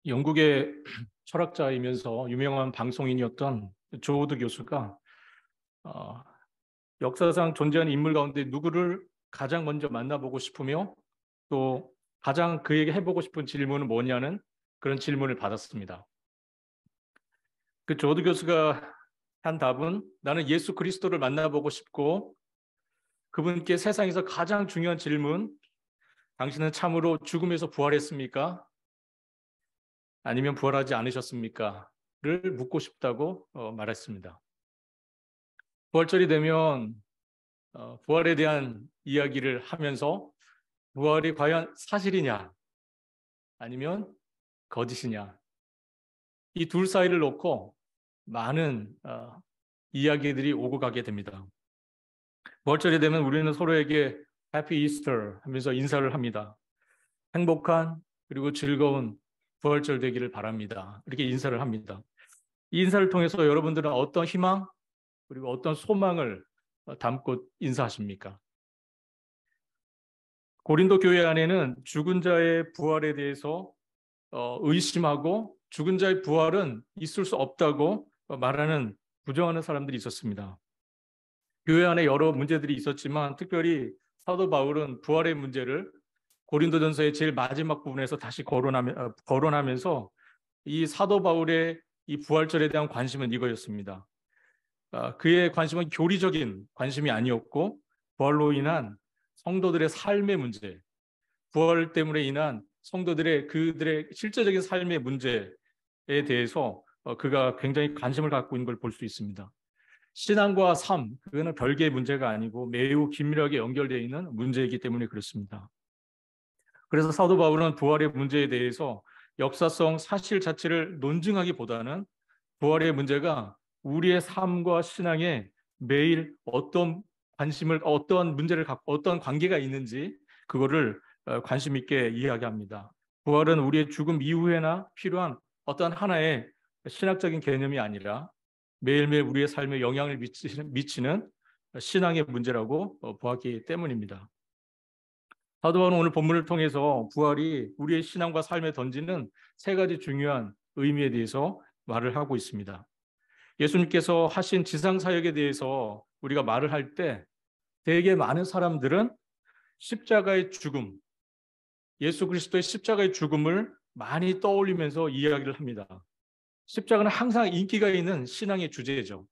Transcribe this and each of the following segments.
영국의 철학자이면서 유명한 방송인이었던 조호드 교수가 어, 역사상 존재하는 인물 가운데 누구를 가장 먼저 만나보고 싶으며 또 가장 그에게 해보고 싶은 질문은 뭐냐는 그런 질문을 받았습니다. 그 조호드 교수가 한 답은 나는 예수 그리스도를 만나보고 싶고 그분께 세상에서 가장 중요한 질문, 당신은 참으로 죽음에서 부활했습니까? 아니면 부활하지 않으셨습니까? 를 묻고 싶다고 말했습니다. 부활절이 되면 부활에 대한 이야기를 하면서 부활이 과연 사실이냐 아니면 거짓이냐 이 둘 사이를 놓고 많은 이야기들이 오고 가게 됩니다. 부활절이 되면 우리는 서로에게 해피 이스터 하면서 인사를 합니다. 행복한 그리고 즐거운 부활절 되기를 바랍니다. 이렇게 인사를 합니다. 이 인사를 통해서 여러분들은 어떤 희망 그리고 어떤 소망을 담고 인사하십니까? 고린도 교회 안에는 죽은 자의 부활에 대해서 의심하고 죽은 자의 부활은 있을 수 없다고 말하는 부정하는 사람들이 있었습니다. 교회 안에 여러 문제들이 있었지만 특별히 사도 바울은 부활의 문제를 고린도전서의 제일 마지막 부분에서 다시 거론하면서 이 사도 바울의 이 부활절에 대한 관심은 이거였습니다. 그의 관심은 교리적인 관심이 아니었고 부활로 인한 성도들의 삶의 문제, 부활 때문에 인한 성도들의 그들의 실제적인 삶의 문제에 대해서 그가 굉장히 관심을 갖고 있는 걸 볼 수 있습니다. 신앙과 삶, 그거는 별개의 문제가 아니고 매우 긴밀하게 연결되어 있는 문제이기 때문에 그렇습니다. 그래서 사도 바울은 부활의 문제에 대해서 역사성 사실 자체를 논증하기보다는 부활의 문제가 우리의 삶과 신앙에 매일 어떤 관심을, 어떤 문제를 갖고 어떤 관계가 있는지 그거를 관심 있게 이야기합니다. 부활은 우리의 죽음 이후에나 필요한 어떤 하나의 신학적인 개념이 아니라 매일매일 우리의 삶에 영향을 미치는 신앙의 문제라고 보았기 때문입니다. 사도 바울은 오늘 본문을 통해서 부활이 우리의 신앙과 삶에 던지는 세 가지 중요한 의미에 대해서 말을 하고 있습니다. 예수님께서 하신 지상 사역에 대해서 우리가 말을 할 때 되게 많은 사람들은 십자가의 죽음, 예수 그리스도의 십자가의 죽음을 많이 떠올리면서 이야기를 합니다. 십자가는 항상 인기가 있는 신앙의 주제죠.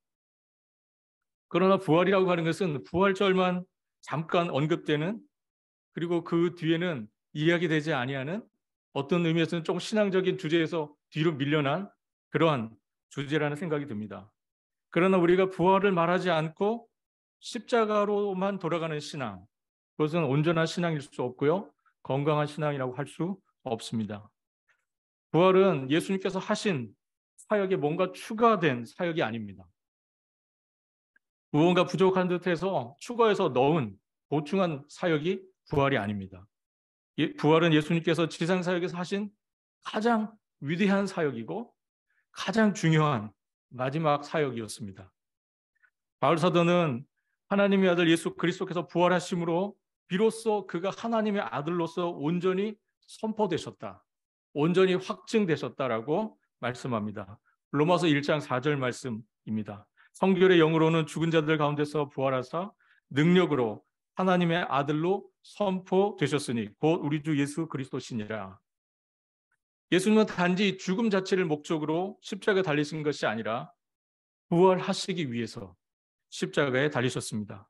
그러나 부활이라고 하는 것은 부활절만 잠깐 언급되는 그리고 그 뒤에는 이야기되지 아니하는 어떤 의미에서는 좀 신앙적인 주제에서 뒤로 밀려난 그러한 주제라는 생각이 듭니다. 그러나 우리가 부활을 말하지 않고 십자가로만 돌아가는 신앙, 그것은 온전한 신앙일 수 없고요. 건강한 신앙이라고 할 수 없습니다. 부활은 예수님께서 하신 사역에 뭔가 추가된 사역이 아닙니다. 무언가 부족한 듯해서 추가해서 넣은 보충한 사역이 부활이 아닙니다. 부활은 예수님께서 지상 사역에서 하신 가장 위대한 사역이고 가장 중요한 마지막 사역이었습니다. 바울 사도는 하나님의 아들 예수 그리스도께서 부활하심으로 비로소 그가 하나님의 아들로서 온전히 선포되셨다. 온전히 확증되셨다라고 말씀합니다. 로마서 1장 4절 말씀입니다. 성결의 영으로는 죽은 자들 가운데서 부활하사 능력으로 하나님의 아들로 선포되셨으니 곧 우리 주 예수 그리스도시니라. 예수님은 단지 죽음 자체를 목적으로 십자가에 달리신 것이 아니라 부활하시기 위해서 십자가에 달리셨습니다.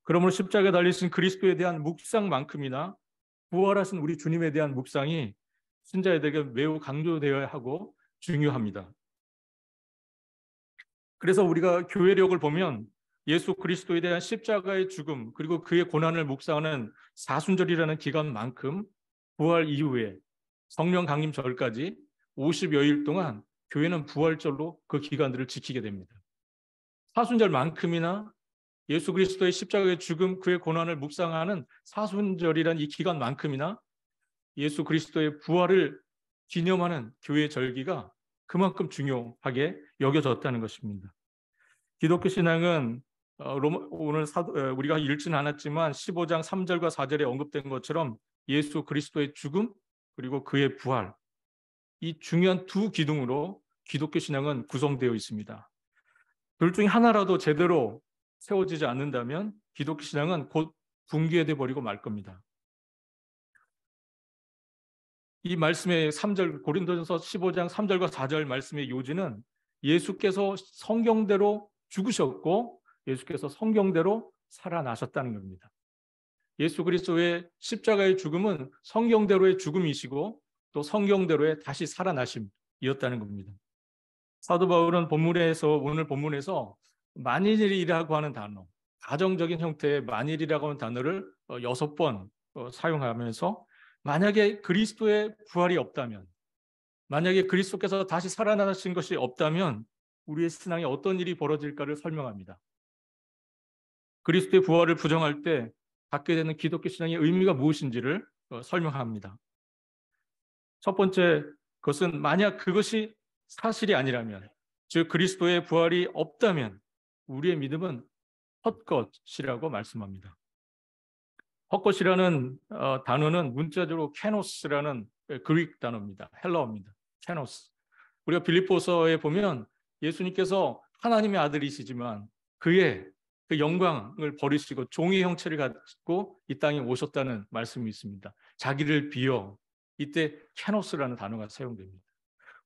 그러므로 십자가에 달리신 그리스도에 대한 묵상만큼이나 부활하신 우리 주님에 대한 묵상이 신자들에게 매우 강조되어야 하고 중요합니다. 그래서 우리가 교회력을 보면 예수 그리스도에 대한 십자가의 죽음 그리고 그의 고난을 묵상하는 사순절이라는 기간만큼 부활 이후에 성령 강림절까지 50여일 동안 교회는 부활절로 그 기간들을 지키게 됩니다. 사순절만큼이나 예수 그리스도의 십자가의 죽음 그의 고난을 묵상하는 사순절이란 이 기간만큼이나 예수 그리스도의 부활을 기념하는 교회의 절기가 그만큼 중요하게 여겨졌다는 것입니다. 기독교 신앙은 오늘 우리가 읽지는 않았지만 15장 3절과 4절에 언급된 것처럼 예수 그리스도의 죽음 그리고 그의 부활 이 중요한 두 기둥으로 기독교 신앙은 구성되어 있습니다. 둘 중에 하나라도 제대로 세워지지 않는다면 기독교 신앙은 곧 붕괴돼 버리고 말 겁니다. 이 말씀의 3절 고린도전서 15장 3절과 4절 말씀의 요지는 예수께서 성경대로 죽으셨고 예수께서 성경대로 살아나셨다는 겁니다. 예수 그리스도의 십자가의 죽음은 성경대로의 죽음이시고 또 성경대로의 다시 살아나심이었다는 겁니다. 사도 바울은 오늘 본문에서 만일이라고 하는 단어, 가정적인 형태의 만일이라고 하는 단어를 6번 사용하면서 만약에 그리스도의 부활이 없다면, 만약에 그리스도께서 다시 살아나신 것이 없다면 우리의 신앙에 어떤 일이 벌어질까를 설명합니다. 그리스도의 부활을 부정할 때 갖게 되는 기독교 신앙의 의미가 무엇인지를 설명합니다. 첫 번째, 그것은 만약 그것이 사실이 아니라면, 즉 그리스도의 부활이 없다면 우리의 믿음은 헛것이라고 말씀합니다. 헛것이라는 단어는 문자적으로 케노스라는 그릭 단어입니다. 헬라어입니다. 케노스. 우리가 빌립보서에 보면 예수님께서 하나님의 아들이시지만 그의 그 영광을 버리시고 종의 형체를 갖고 이 땅에 오셨다는 말씀이 있습니다. 자기를 비워 이때 케노스라는 단어가 사용됩니다.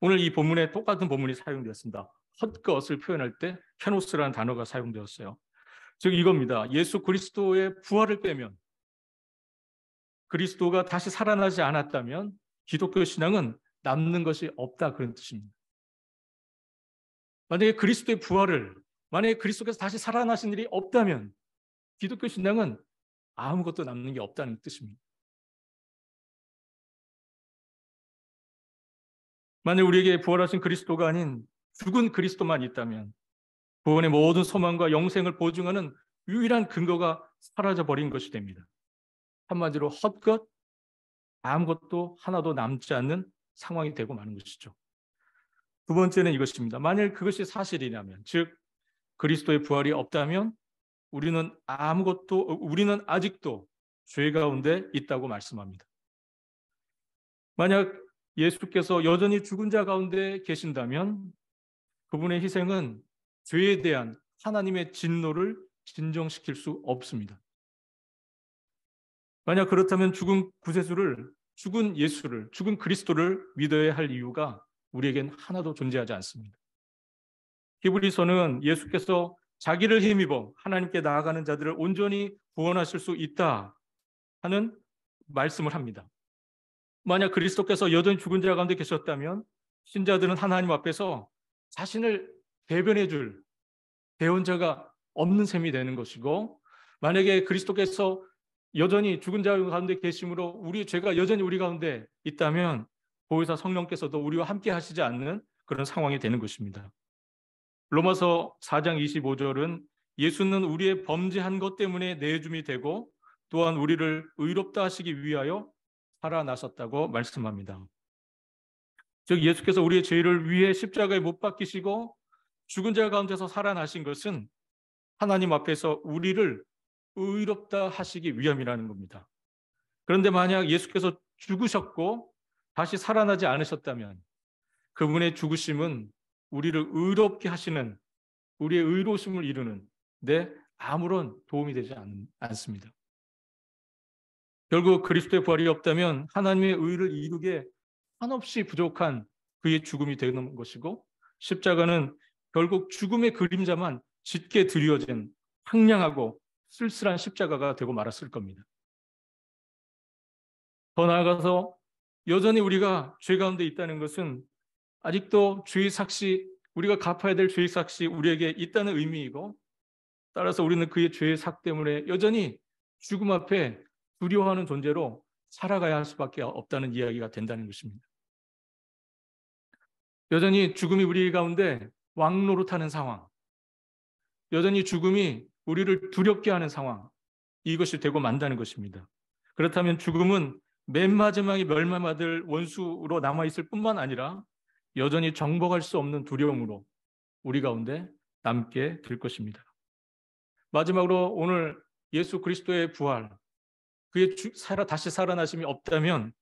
오늘 이 본문에 똑같은 본문이 사용되었습니다. 헛것을 표현할 때 케노스라는 단어가 사용되었어요. 즉 이겁니다. 예수 그리스도의 부활을 빼면, 그리스도가 다시 살아나지 않았다면 기독교 신앙은 남는 것이 없다, 그런 뜻입니다. 만약에 그리스도께서 다시 살아나신 일이 없다면 기독교 신앙은 아무것도 남는 게 없다는 뜻입니다. 만약 우리에게 부활하신 그리스도가 아닌 죽은 그리스도만 있다면 구원의 모든 소망과 영생을 보증하는 유일한 근거가 사라져버린 것이 됩니다. 한마디로 헛것, 아무것도 하나도 남지 않는 상황이 되고 마는 것이죠. 두 번째는 이것입니다. 만약 그것이 사실이라면, 즉 그리스도의 부활이 없다면 우리는 아직도 죄 가운데 있다고 말씀합니다. 만약 예수께서 여전히 죽은 자 가운데 계신다면 그분의 희생은 죄에 대한 하나님의 진노를 진정시킬 수 없습니다. 만약 그렇다면 죽은 예수를, 죽은 그리스도를 믿어야 할 이유가 우리에겐 하나도 존재하지 않습니다. 히브리서는 예수께서 자기를 힘입어 하나님께 나아가는 자들을 온전히 구원하실 수 있다 하는 말씀을 합니다. 만약 그리스도께서 여전히 죽은 자 가운데 계셨다면 신자들은 하나님 앞에서 자신을 대변해 줄 대언자가 없는 셈이 되는 것이고, 만약에 그리스도께서 여전히 죽은 자 가운데 계심으로 우리 죄가 여전히 우리 가운데 있다면 보혜사 성령께서도 우리와 함께 하시지 않는 그런 상황이 되는 것입니다. 로마서 4장 25절은 예수는 우리의 범죄한 것 때문에 내줌이 되고 또한 우리를 의롭다 하시기 위하여 살아나셨다고 말씀합니다. 즉 예수께서 우리의 죄를 위해 십자가에 못 박히시고 죽은 자 가운데서 살아나신 것은 하나님 앞에서 우리를 의롭다 하시기 위함이라는 겁니다. 그런데 만약 예수께서 죽으셨고 다시 살아나지 않으셨다면 그분의 죽으심은 우리를 의롭게 하시는, 우리의 의로움을 이루는 데 아무런 도움이 되지 않습니다. 결국 그리스도의 부활이 없다면 하나님의 의를 이루게 한없이 부족한 그의 죽음이 되는 것이고, 십자가는 결국 죽음의 그림자만 짙게 드리워진 황량하고 쓸쓸한 십자가가 되고 말았을 겁니다. 더 나아가서 여전히 우리가 죄 가운데 있다는 것은 아직도 죄의 삭시, 우리가 갚아야 될 죄의 삭시 우리에게 있다는 의미이고, 따라서 우리는 그의 죄의 삭 때문에 여전히 죽음 앞에 두려워하는 존재로 살아가야 할 수밖에 없다는 이야기가 된다는 것입니다. 여전히 죽음이 우리 가운데 왕노릇하는 상황, 여전히 죽음이 우리를 두렵게 하는 상황, 이것이 되고 만다는 것입니다. 그렇다면 죽음은 맨 마지막에 멸망받을 원수로 남아있을 뿐만 아니라 여전히 정복할 수 없는 두려움으로 우리 가운데 남게 될 것입니다. 마지막으로 오늘 예수 그리스도의 부활, 그의 다시 살아나심이 없다면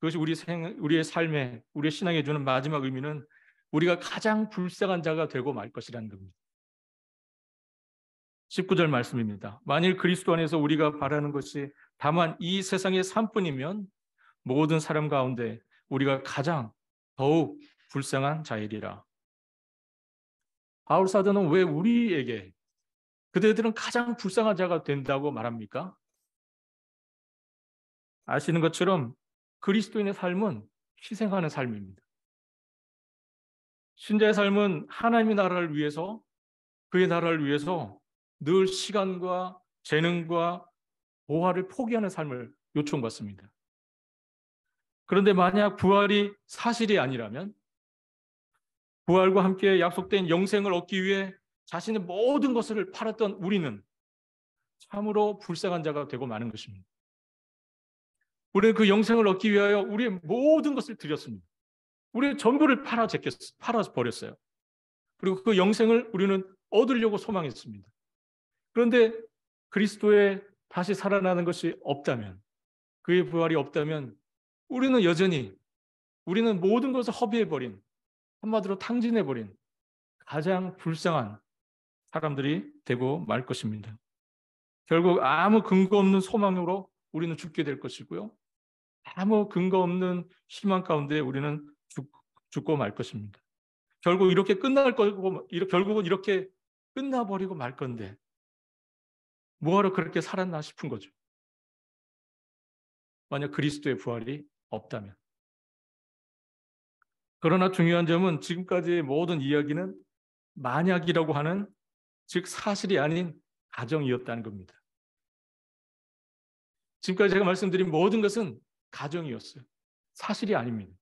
그것이 우리의 삶에, 우리의 신앙에 주는 마지막 의미는 우리가 가장 불쌍한 자가 되고 말 것이라는 겁니다. 19절 말씀입니다. 만일 그리스도 안에서 우리가 바라는 것이 다만 이 세상의 삶뿐이면 모든 사람 가운데 우리가 가장 더욱 불쌍한 자이리라. 바울 사도는 왜 우리에게 그대들은 가장 불쌍한 자가 된다고 말합니까? 아시는 것처럼 그리스도인의 삶은 희생하는 삶입니다. 신자의 삶은 하나님의 나라를 위해서, 그의 나라를 위해서 늘 시간과 재능과 보화를 포기하는 삶을 요청받습니다. 그런데 만약 부활이 사실이 아니라면, 부활과 함께 약속된 영생을 얻기 위해 자신의 모든 것을 팔았던 우리는 참으로 불쌍한 자가 되고 마는 것입니다. 우리는 그 영생을 얻기 위하여 우리의 모든 것을 드렸습니다. 우리의 전부를 팔아버렸어요. 그리고 그 영생을 우리는 얻으려고 소망했습니다. 그런데 그리스도의 다시 살아나는 것이 없다면, 그의 부활이 없다면 우리는 여전히, 우리는 모든 것을 허비해버린, 한마디로 탕진해버린 가장 불쌍한 사람들이 되고 말 것입니다. 결국 아무 근거 없는 소망으로 우리는 죽게 될 것이고요. 아무 근거 없는 희망 가운데 우리는 죽고 말 것입니다. 결국 이렇게 끝날 거고, 결국은 이렇게 끝나버리고 말 건데 뭐하러 그렇게 살았나 싶은 거죠. 만약 그리스도의 부활이 없다면. 그러나 중요한 점은 지금까지의 모든 이야기는 만약이라고 하는, 즉 사실이 아닌 가정이었다는 겁니다. 지금까지 제가 말씀드린 모든 것은 가정이었어요. 사실이 아닙니다.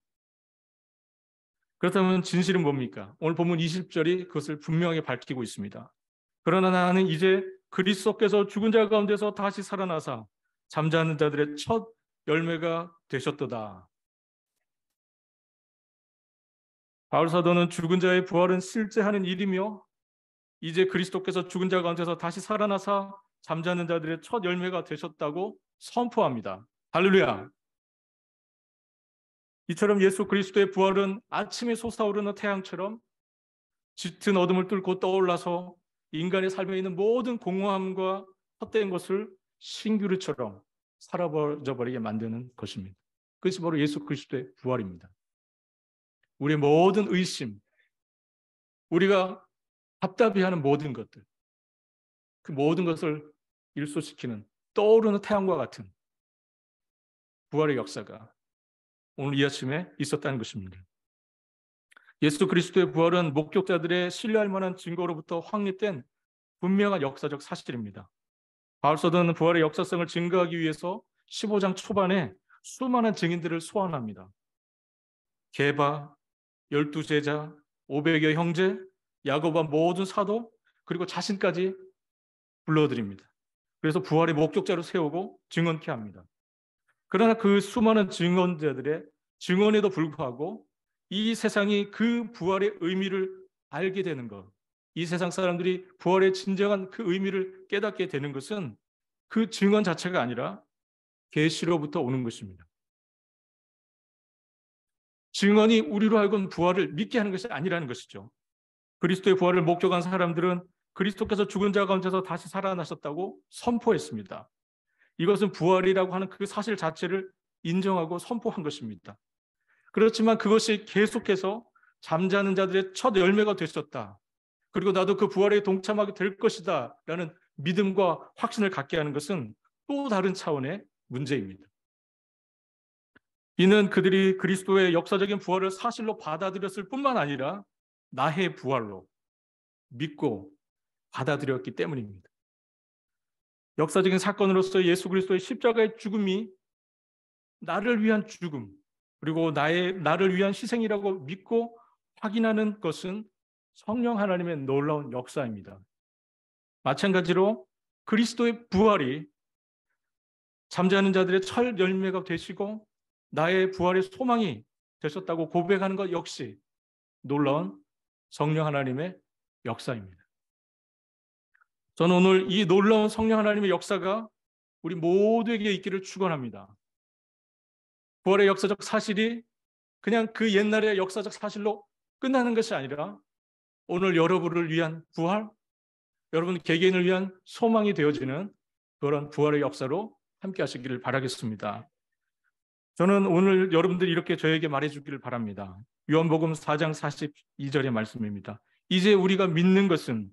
그렇다면 진실은 뭡니까? 오늘 본문 20절이 그것을 분명히 밝히고 있습니다. 그러나 나는 이제 그리스도께서 죽은 자 가운데서 다시 살아나사 잠자는 자들의 첫 열매가 되셨도다. 바울 사도는 죽은 자의 부활은 실제 하는 일이며 이제 그리스도께서 죽은 자 가운데서 다시 살아나사 잠자는 자들의 첫 열매가 되셨다고 선포합니다. 할렐루야. 이처럼 예수 그리스도의 부활은 아침에 솟아오르는 태양처럼 짙은 어둠을 뚫고 떠올라서 인간의 삶에 있는 모든 공허함과 헛된 것을 신규류처럼 사라져 버리게 만드는 것입니다. 그것이 바로 예수 그리스도의 부활입니다. 우리의 모든 의심, 우리가 답답해하는 모든 것들, 그 모든 것을 일소시키는 떠오르는 태양과 같은 부활의 역사가 오늘 이 아침에 있었다는 것입니다. 예수 그리스도의 부활은 목격자들의 신뢰할 만한 증거로부터 확립된 분명한 역사적 사실입니다. 바울 사도는 부활의 역사성을 증거하기 위해서 15장 초반에 수많은 증인들을 소환합니다. 게바, 12제자, 500여 형제, 야고보와 모든 사도, 그리고 자신까지 불러드립니다. 그래서 부활의 목격자로 세우고 증언케 합니다. 그러나 그 수많은 증언자들의 증언에도 불구하고 이 세상이 그 부활의 의미를 알게 되는 것, 이 세상 사람들이 부활의 진정한 그 의미를 깨닫게 되는 것은 그 증언 자체가 아니라 계시로부터 오는 것입니다. 증언이 우리로 하여금 부활을 믿게 하는 것이 아니라는 것이죠. 그리스도의 부활을 목격한 사람들은 그리스도께서 죽은 자 가운데서 다시 살아나셨다고 선포했습니다. 이것은 부활이라고 하는 그 사실 자체를 인정하고 선포한 것입니다. 그렇지만 그것이 계속해서 잠자는 자들의 첫 열매가 되셨다. 그리고 나도 그 부활에 동참하게 될 것이다 라는 믿음과 확신을 갖게 하는 것은 또 다른 차원의 문제입니다. 이는 그들이 그리스도의 역사적인 부활을 사실로 받아들였을 뿐만 아니라 나의 부활로 믿고 받아들였기 때문입니다. 역사적인 사건으로서 예수 그리스도의 십자가의 죽음이 나를 위한 죽음, 그리고 나를 위한 희생이라고 믿고 확인하는 것은 성령 하나님의 놀라운 역사입니다. 마찬가지로 그리스도의 부활이 잠자는 자들의 첫 열매가 되시고 나의 부활의 소망이 되셨다고 고백하는 것 역시 놀라운 성령 하나님의 역사입니다. 저는 오늘 이 놀라운 성령 하나님의 역사가 우리 모두에게 있기를 축원합니다. 부활의 역사적 사실이 그냥 그 옛날의 역사적 사실로 끝나는 것이 아니라 오늘 여러분을 위한 부활, 여러분 개개인을 위한 소망이 되어지는 그런 부활의 역사로 함께 하시기를 바라겠습니다. 저는 오늘 여러분들이 이렇게 저에게 말해주기를 바랍니다. 요한복음 4장 42절의 말씀입니다. 이제 우리가 믿는 것은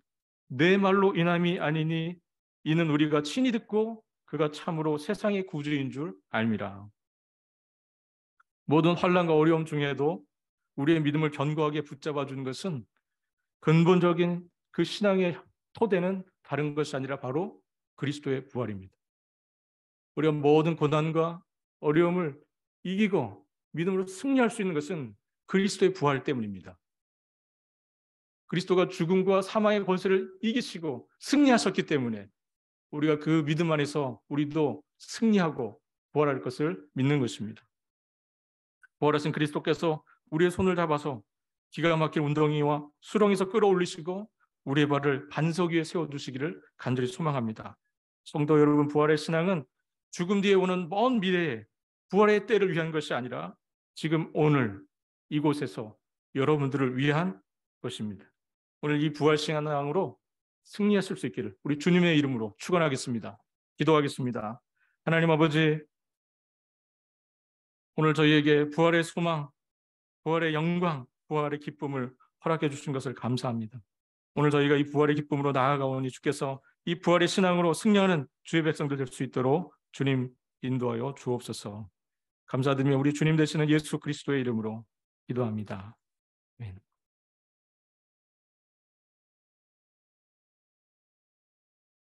내 말로 인함이 아니니 이는 우리가 친히 듣고 그가 참으로 세상의 구주인 줄 알미라. 모든 환난과 어려움 중에도 우리의 믿음을 견고하게 붙잡아 주는 것은 근본적인 그 신앙의 토대는 다른 것이 아니라 바로 그리스도의 부활입니다. 우리가 모든 고난과 어려움을 이기고 믿음으로 승리할 수 있는 것은 그리스도의 부활 때문입니다. 그리스도가 죽음과 사망의 권세를 이기시고 승리하셨기 때문에 우리가 그 믿음 안에서 우리도 승리하고 부활할 것을 믿는 것입니다. 부활하신 그리스도께서 우리의 손을 잡아서 기가 막힌 운동이와 수렁에서 끌어올리시고 우리의 발을 반석 위에 세워두시기를 간절히 소망합니다. 성도 여러분, 부활의 신앙은 죽음 뒤에 오는 먼 미래에 부활의 때를 위한 것이 아니라 지금 오늘 이곳에서 여러분들을 위한 것입니다. 오늘 이 부활 신앙으로 승리하실 수 있기를 우리 주님의 이름으로 축원하겠습니다. 기도하겠습니다. 하나님 아버지, 오늘 저희에게 부활의 소망, 부활의 영광, 부활의 기쁨을 허락해 주신 것을 감사합니다. 오늘 저희가 이 부활의 기쁨으로 나아가오니 주께서 이 부활의 신앙으로 승리하는 주의 백성들 될 수 있도록 주님 인도하여 주옵소서. 감사드리며 우리 주님 되시는 예수 그리스도의 이름으로 기도합니다. 아멘.